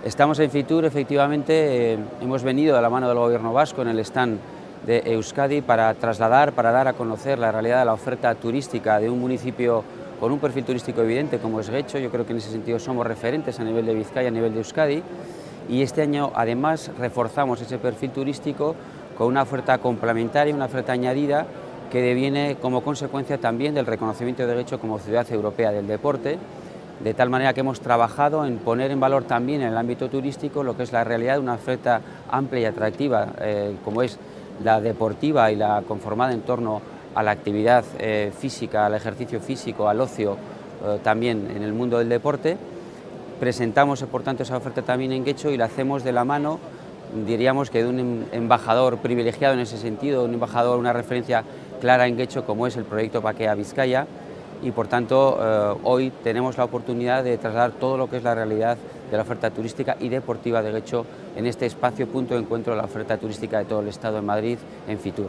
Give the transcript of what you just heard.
Estamos en Fitur, efectivamente, hemos venido de la mano del Gobierno vasco en el stand de Euskadi para trasladar, para dar a conocer la realidad de la oferta turística de un municipio con un perfil turístico evidente como es Getxo. Yo creo que en ese sentido somos referentes a nivel de Vizcaya, a nivel de Euskadi, y este año además reforzamos ese perfil turístico con una oferta complementaria, una oferta añadida que deviene como consecuencia también del reconocimiento de Getxo como ciudad europea del deporte, de tal manera que hemos trabajado en poner en valor también en el ámbito turístico lo que es la realidad de una oferta amplia y atractiva, como es la deportiva y la conformada en torno a la actividad física, al ejercicio físico, al ocio, también en el mundo del deporte. Presentamos, por tanto, esa oferta también en Getxo y la hacemos de la mano, diríamos que de un embajador privilegiado en ese sentido, un embajador, una referencia clara en Getxo como es el proyecto Bakea Vizcaya, y por tanto hoy tenemos la oportunidad de trasladar todo lo que es la realidad de la oferta turística y deportiva de Getxo en este espacio punto de encuentro de la oferta turística de todo el Estado en Madrid, en Fitur.